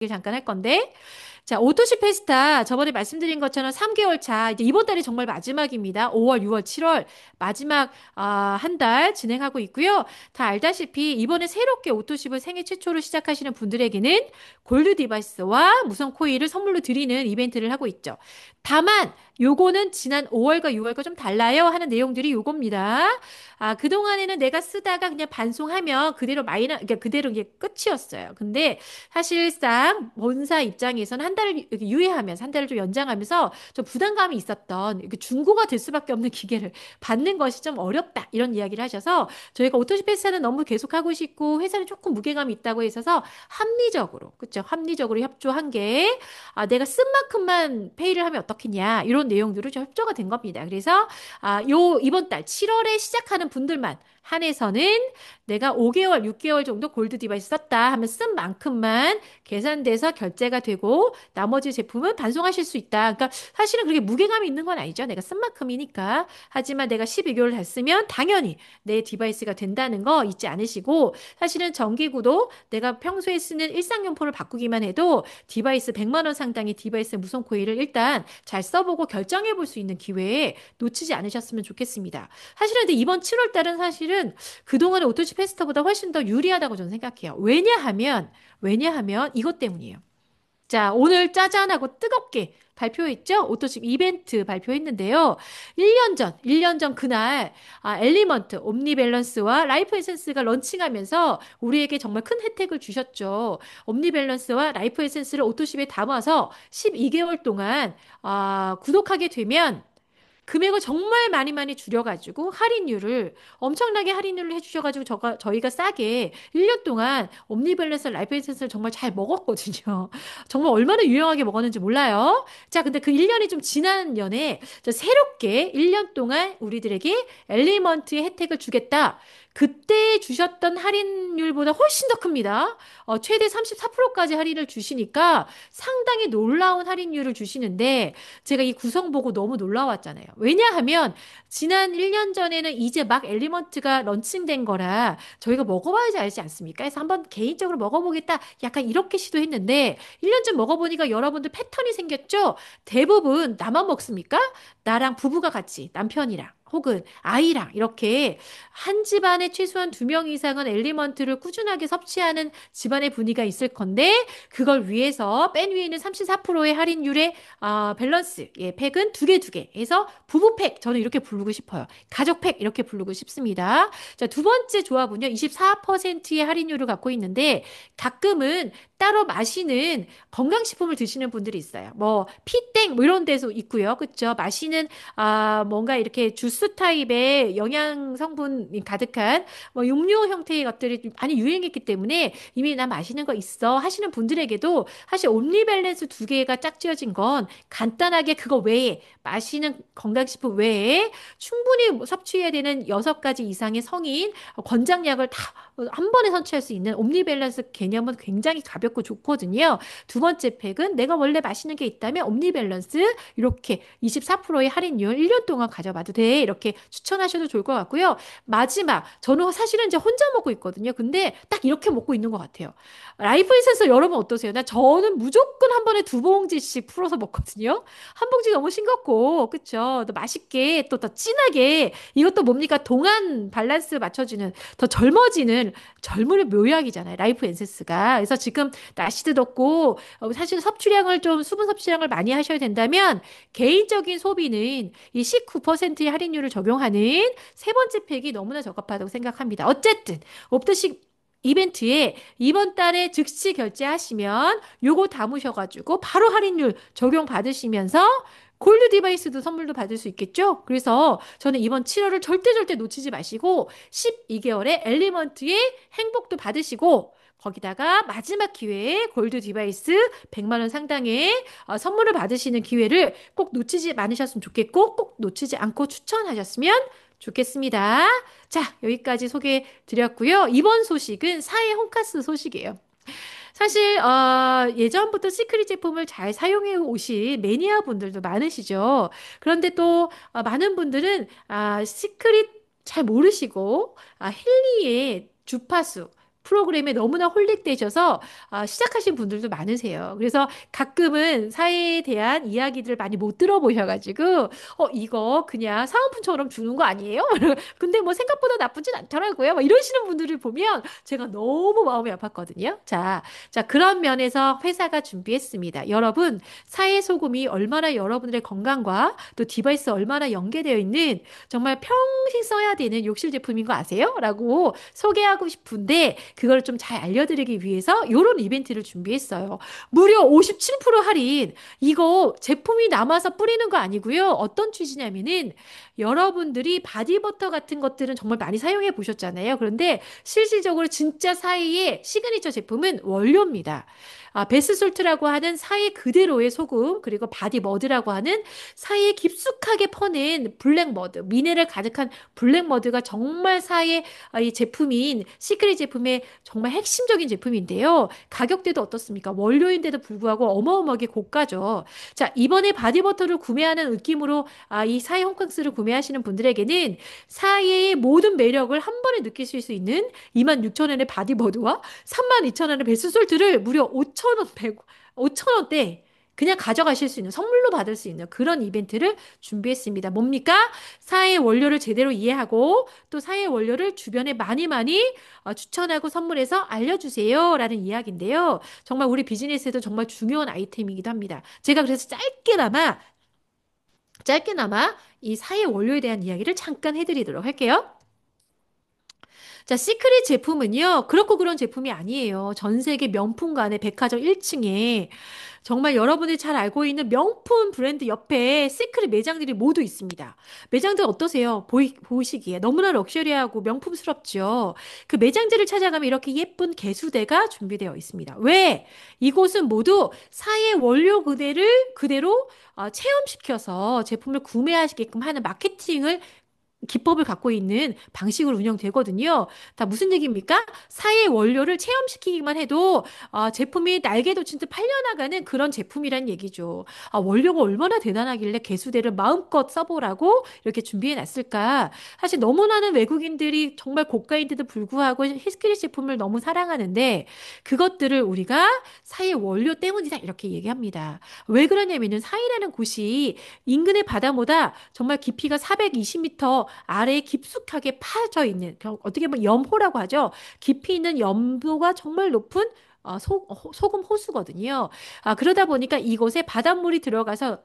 잠깐 할 건데. 자, 오토시 페스타 저번에 말씀드린 것처럼 3개월 차 이제 이번 달이 정말 마지막입니다. 5월, 6월, 7월 마지막 한 달 진행하고 있고요. 다 알다시피 이번에 새롭게 오토십을 생애 최초로 시작하시는 분들에게는 골드 디바이스와 무선 코일을 선물로 드리는 이벤트를 하고 있죠. 다만 요거는 지난 5월과 6월과 좀 달라요 하는 내용들이 요겁니다. 그동안에는 내가 쓰다가 그냥 반송하면 그대로 그러니까 그대로 이게 끝이었어요. 근데 사실상 본사 입장에서는 한 달을 이렇게 유예하면서 한 달을 좀 연장하면서 좀 부담감이 있었던 이렇게 중고가 될 수밖에 없는 기계를 받는 것이 좀 어렵다 이런 이야기를 하셔서 저희가 오토시 패스는 너무 계속하고 싶고 회사는 조금 무게감이 있다고 해서 합리적으로 그렇죠? 합리적으로 협조한 게 내가 쓴 만큼만 페이를 하면 어떻겠냐 이런 내용들을 좀 협조가 된 겁니다. 그래서 요 이번 달 7월에 시작하는 분들만 한해서는 내가 5개월, 6개월 정도 골드 디바이스 썼다 하면 쓴 만큼만 계산돼서 결제가 되고 나머지 제품은 반송하실 수 있다. 그러니까 사실은 그렇게 무게감이 있는 건 아니죠. 내가 쓴 만큼이니까. 하지만 내가 12개월 다 쓰면 당연히 내 디바이스가 된다는 거 잊지 않으시고 사실은 정기구도 내가 평소에 쓰는 일상용품을 바꾸기만 해도 디바이스 100만 원 상당의 디바이스 무선 코일을 일단 잘 써보고 결정해 볼 수 있는 기회에 놓치지 않으셨으면 좋겠습니다. 사실은 근데 이번 7월 달은 사실은 그동안의 오토시 페스타보다 훨씬 더 유리하다고 저는 생각해요. 왜냐하면 이것 때문이에요. 자, 오늘 짜잔하고 뜨겁게 발표했죠? 오토칩 이벤트 발표했는데요. 1년 전 그날, 엘리먼트, 옴니밸런스와 라이프 에센스가 런칭하면서 우리에게 정말 큰 혜택을 주셨죠. 옴니밸런스와 라이프 에센스를 오토십에 담아서 12개월 동안, 구독하게 되면 금액을 정말 많이 많이 줄여가지고 할인율을 엄청나게 할인율을 해주셔가지고 저희가 싸게 1년 동안 옴니밸런스 라이프 에센스를 정말 잘 먹었거든요. 정말 얼마나 유용하게 먹었는지 몰라요. 자, 근데 그 1년이 좀 지난 년에 새롭게 1년 동안 우리들에게 엘리먼트의 혜택을 주겠다. 그때 주셨던 할인율보다 훨씬 더 큽니다. 최대 34%까지 할인을 주시니까 상당히 놀라운 할인율을 주시는데 제가 이 구성 보고 너무 놀라웠잖아요. 왜냐하면 지난 1년 전에는 이제 막 엘리먼트가 런칭된 거라 저희가 먹어봐야지 알지 않습니까? 그래서 한번 개인적으로 먹어보겠다. 약간 이렇게 시도했는데 1년 전 먹어보니까 여러분들 패턴이 생겼죠? 대부분 나만 먹습니까? 나랑 부부가 같이 남편이랑 혹은 아이랑 이렇게 한 집안에 최소한 2명 이상은 엘리먼트를 꾸준하게 섭취하는 집안의 분위기가 있을 건데 그걸 위해서 맨 위에 있는 34%의 할인율의 밸런스 예, 팩은 두 개 해서 부부팩 저는 이렇게 부르고 싶어요. 가족팩 이렇게 부르고 싶습니다. 자, 두 번째 조합은요. 24%의 할인율을 갖고 있는데 가끔은 따로 마시는 건강식품을 드시는 분들이 있어요. 뭐 피땡 뭐 이런 데서 있고요. 그렇죠? 마시는 뭔가 이렇게 주스 타입의 영양 성분이 가득한 뭐 육류 형태의 것들이 좀 많이 유행했기 때문에 이미 나 마시는 거 있어 하시는 분들에게도 사실 옴니밸런스 두 개가 짝지어진 건 간단하게 그거 외에 마시는 건강식품 외에 충분히 섭취해야 되는 6가지 이상의 성인 권장약을 다 한 번에 섭취할 수 있는 옴니밸런스 개념은 굉장히 가볍고 좋거든요. 두 번째 팩은 내가 원래 마시는 게 있다면 옴니밸런스 이렇게 24%의 할인율 1년 동안 가져봐도 돼. 이렇게 추천하셔도 좋을 것 같고요. 마지막, 저는 사실은 이제 혼자 먹고 있거든요. 근데 딱 이렇게 먹고 있는 것 같아요. 라이프 에센스 여러분 어떠세요? 저는 무조건 한 번에 2봉지씩 풀어서 먹거든요. 한 봉지 너무 싱겁고, 그쵸? 또 맛있게, 또 더 진하게, 이것도 뭡니까? 동안 밸런스 맞춰주는, 더 젊어지는 젊음의 묘약이잖아요. 라이프 에센스가. 그래서 지금 날씨도 덥고, 사실 섭취량을 좀, 수분 섭취량을 많이 하셔야 된다면, 개인적인 소비는 이 19%의 할인율을 적용하는 세 번째 팩이 너무나 적합하다고 생각합니다. 어쨌든, 옵터식 이벤트에 이번 달에 즉시 결제하시면 요거 담으셔가지고 바로 할인율 적용 받으시면서 골드 디바이스도 선물도 받을 수 있겠죠? 그래서 저는 이번 7월을 절대 놓치지 마시고 12개월의 엘리먼트의 행복도 받으시고 거기다가 마지막 기회에 골드 디바이스 100만 원 상당의 선물을 받으시는 기회를 꼭 놓치지 않으셨으면 좋겠고 꼭 놓치지 않고 추천하셨으면 좋겠습니다. 자, 여기까지 소개해 드렸고요. 이번 소식은 사회 홈카스 소식이에요. 사실 예전부터 시크릿 제품을 잘 사용해 오신 매니아 분들도 많으시죠. 그런데 또 많은 분들은 시크릿 잘 모르시고 힐리의 주파수 프로그램에 너무나 홀릭되셔서 시작하신 분들도 많으세요. 그래서 가끔은 사회에 대한 이야기들을 많이 못 들어보셔가지고 이거 그냥 사은품처럼 주는 거 아니에요? 근데 뭐 생각보다 나쁘진 않더라고요. 막 이러시는 분들을 보면 제가 너무 마음이 아팠거든요. 자, 그런 면에서 회사가 준비했습니다. 여러분, 사회 소금이 얼마나 여러분들의 건강과 또 디바이스 얼마나 연계되어 있는 정말 평생 써야 되는 욕실 제품인 거 아세요? 라고 소개하고 싶은데 그걸 좀 잘 알려드리기 위해서 이런 이벤트를 준비했어요. 무려 57% 할인. 이거 제품이 남아서 뿌리는 거 아니고요. 어떤 취지냐면은 여러분들이 바디버터 같은 것들은 정말 많이 사용해 보셨잖아요. 그런데 실질적으로 진짜 사이의 시그니처 제품은 원료입니다. 베스솔트라고 하는 사이 그대로의 소금, 그리고 바디머드라고 하는 사이에 깊숙하게 퍼낸 블랙머드, 미네랄 가득한 블랙머드가 정말 사이의 이 제품인 시크릿 제품의 정말 핵심적인 제품인데요. 가격대도 어떻습니까? 원료인데도 불구하고 어마어마하게 고가죠. 자, 이번에 바디버터를 구매하는 느낌으로 이 사이 홈캉스를 구매하시는 분들에게는 사이의 모든 매력을 한 번에 느끼실 수 있는 26,000원의 바디버드와 32,000원의 베스솔트를 무려 5,000원, 5,000원대 그냥 가져가실 수 있는 선물로 받을 수 있는 그런 이벤트를 준비했습니다. 뭡니까? 사의 원료를 제대로 이해하고 또 사의 원료를 주변에 많이 많이 추천하고 선물해서 알려주세요. 라는 이야기인데요. 정말 우리 비즈니스에도 정말 중요한 아이템이기도 합니다. 제가 그래서 짧게나마 이 사의 원료에 대한 이야기를 잠깐 해드리도록 할게요. 자, 시크릿 제품은요, 그렇고 그런 제품이 아니에요. 전 세계 명품관의 백화점 1층에 정말 여러분이 잘 알고 있는 명품 브랜드 옆에 시크릿 매장들이 모두 있습니다. 매장들 어떠세요? 보시기에 너무나 럭셔리하고 명품스럽죠. 그 매장들을 찾아가면 이렇게 예쁜 개수대가 준비되어 있습니다. 왜? 이곳은 모두 사의 원료 그대로 체험시켜서 제품을 구매하시게끔 하는 마케팅을 기법을 갖고 있는 방식으로 운영되거든요. 다 무슨 얘기입니까? 사의 원료를 체험시키기만 해도 제품이 날개 돋친 듯 팔려나가는 그런 제품이란 얘기죠. 원료가 얼마나 대단하길래 개수대를 마음껏 써보라고 이렇게 준비해 놨을까? 사실 너무나는 외국인들이 정말 고가인데도 불구하고 히스키리 제품을 너무 사랑하는데 그것들을 우리가 사의 원료 때문이다 이렇게 얘기합니다. 왜 그러냐면은 사이라는 곳이 인근의 바다보다 정말 깊이가 420m 아래에 깊숙하게 파져 있는 어떻게 보면 염호라고 하죠. 깊이 있는 염도가 정말 높은 소금 호수거든요. 그러다 보니까 이곳에 바닷물이 들어가서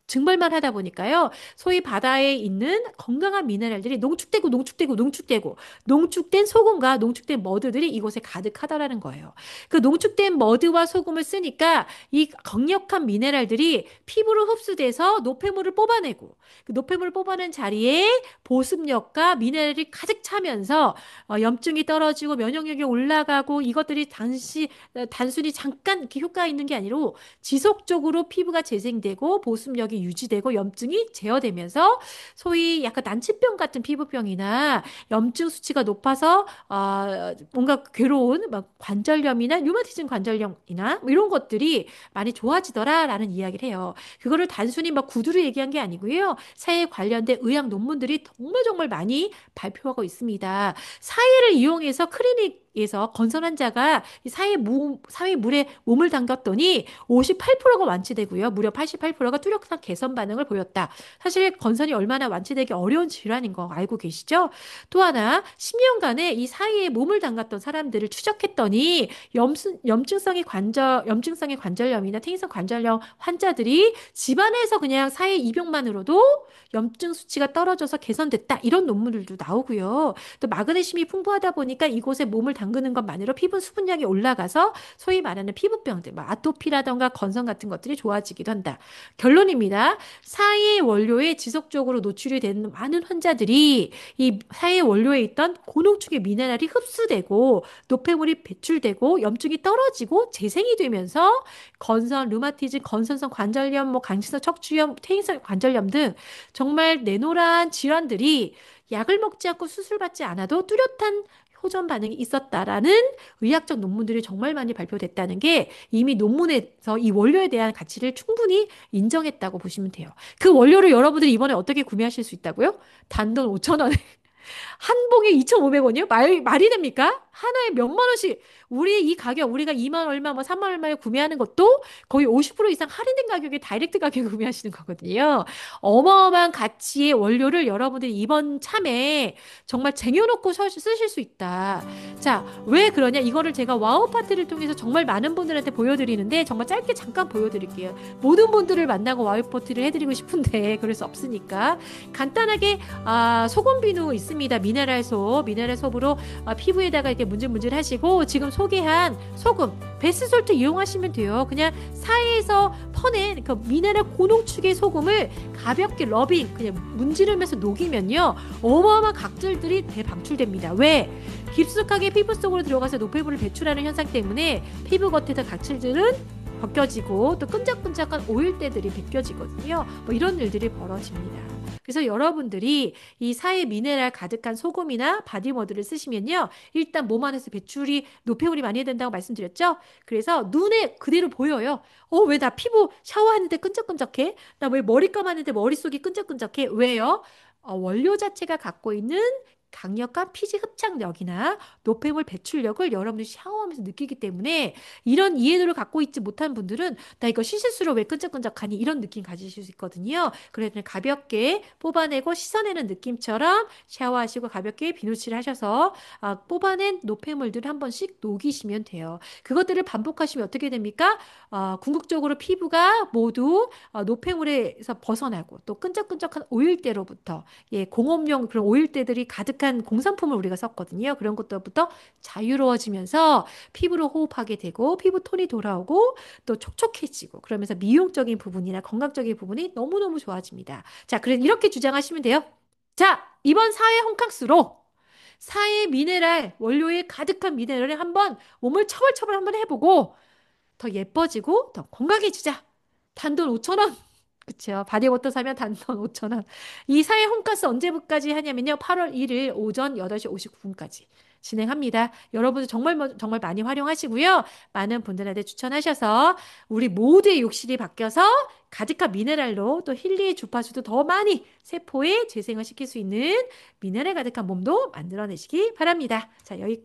증발만 하다 보니까요. 소위 바다에 있는 건강한 미네랄들이 농축된 소금과 농축된 머드들이 이곳에 가득하다라는 거예요. 그 농축된 머드와 소금을 쓰니까 이 강력한 미네랄들이 피부로 흡수돼서 노폐물을 뽑아내고 그 노폐물을 뽑아낸 자리에 보습력과 미네랄이 가득 차면서 염증이 떨어지고 면역력이 올라가고 이것들이 단순히 잠깐 이렇게 효과가 있는 게 아니라 지속적으로 피부가 재생되고 보습력이 유지되고 염증이 제어되면서 소위 약간 난치병 같은 피부병이나 염증 수치가 높아서 뭔가 괴로운 막 관절염이나 류마티즘 관절염이나 뭐 이런 것들이 많이 좋아지더라라는 이야기를 해요. 그거를 단순히 막 구두로 얘기한 게 아니고요. 사회에 관련된 의학 논문들이 정말 많이 발표하고 있습니다. 사회를 이용해서 클리닉에서 건선 환자가 이 사회 물에 몸을 담갔더니 58%가 완치되고요. 무려 88%가 뚜렷한 개선 반응을 보였다. 사실 건선이 얼마나 완치되기 어려운 질환인 거 알고 계시죠? 또 하나 10년간에 이 사이에 몸을 담갔던 사람들을 추적했더니 염증성의 관절염이나 퇴행성 관절염 환자들이 집안에서 그냥 사회 입용만으로도 염증 수치가 떨어져서 개선됐다. 이런 논문들도 나오고요. 또 마그네슘이 풍부하다 보니까 이곳에 몸을 담그는 것만으로 피부 수분량이 올라가서 소위 말하는 피부병들, 뭐 아토피라던가 건성 같은 것들이 좋아지기도 한다. 결론입니다. 사의 원료에 지속적으로 노출이 되는 많은 환자들이 이 사의 원료에 있던 고농축의 미네랄이 흡수되고 노폐물이 배출되고 염증이 떨어지고 재생이 되면서 건선, 류마티즘, 건선성 관절염, 뭐 강신성 척추염, 퇴행성 관절염 등 정말 내노란 질환들이 약을 먹지 않고 수술받지 않아도 뚜렷한 호전 반응이 있었다라는 의학적 논문들이 정말 많이 발표됐다는 게 이미 논문에서 이 원료에 대한 가치를 충분히 인정했다고 보시면 돼요. 그 원료를 여러분들이 이번에 어떻게 구매하실 수 있다고요? 단돈 5,000원에 한 봉에 2,500원이요? 말이 됩니까? 하나에 몇만 원씩 우리 이 가격 우리가 2만 얼마 뭐 3만 얼마에 구매하는 것도 거의 50% 이상 할인된 가격에 다이렉트 가격에 구매하시는 거거든요. 어마어마한 가치의 원료를 여러분들이 이번 참에 정말 쟁여놓고 쓰실 수 있다. 자, 왜 그러냐? 이거를 제가 와우 파트를 통해서 정말 많은 분들한테 보여드리는데 정말 짧게 잠깐 보여드릴게요. 모든 분들을 만나고 와우 파트를 해드리고 싶은데 그럴 수 없으니까 간단하게 소금 비누 있습니다. 미네랄 솜으로 피부에다가 이렇게 문질문질 하시고 지금 소개한 소금 베스솔트 이용하시면 돼요. 그냥 사이에서 퍼낸 그 미네랄 고농축의 소금을 가볍게 러빙 그냥 문지르면서 녹이면요 어마어마한 각질들이 대방출됩니다. 왜? 깊숙하게 피부 속으로 들어가서 노폐물을 배출하는 현상 때문에 피부 겉에서 각질들은 벗겨지고 또 끈적끈적한 오일대들이 벗겨지거든요. 뭐 이런 일들이 벌어집니다. 그래서 여러분들이 이 사회 미네랄 가득한 소금이나 바디워드를 쓰시면요. 일단 몸 안에서 배출이 노폐물이 많이 된다고 말씀드렸죠. 그래서 눈에 그대로 보여요. 왜 나 피부 샤워하는데 끈적끈적해? 나 왜 머리 감았는데 머릿속이 끈적끈적해? 왜요? 원료 자체가 갖고 있는 강력한 피지 흡착력이나 노폐물 배출력을 여러분들이 샤워하면서 느끼기 때문에 이런 이해도를 갖고 있지 못한 분들은 나 이거 씻을수록 왜 끈적끈적하니 이런 느낌 가지실 수 있거든요. 그래서 가볍게 뽑아내고 씻어내는 느낌처럼 샤워하시고 가볍게 비누칠을 하셔서 뽑아낸 노폐물들을 한 번씩 녹이시면 돼요. 그것들을 반복하시면 어떻게 됩니까? 궁극적으로 피부가 모두 노폐물에서 벗어나고 또 끈적끈적한 오일대로부터 공업용 그런 오일대들이 가득한 공산품을 우리가 썼거든요. 그런 것들부터 자유로워지면서 피부로 호흡하게 되고 피부 톤이 돌아오고 또 촉촉해지고 그러면서 미용적인 부분이나 건강적인 부분이 너무너무 좋아집니다. 자, 그래서 이렇게 주장하시면 돼요. 자, 이번 사회 홈캉스로 사회 미네랄 원료에 가득한 미네랄을 한번 몸을 처벌처벌 한번 해보고 더 예뻐지고 더 건강해지자. 단돈 5천 원. 그쵸. 바디워터 사면 단돈 5천 원. 이 사회 홈카스 언제부까지 하냐면요. 8월 1일 오전 8시 59분까지 진행합니다. 여러분들 정말 정말 많이 활용하시고요. 많은 분들한테 추천하셔서 우리 모두의 욕실이 바뀌어서 가득한 미네랄로 또 힐리의 주파수도 더 많이 세포에 재생을 시킬 수 있는 미네랄 가득한 몸도 만들어내시기 바랍니다. 자, 여기까지.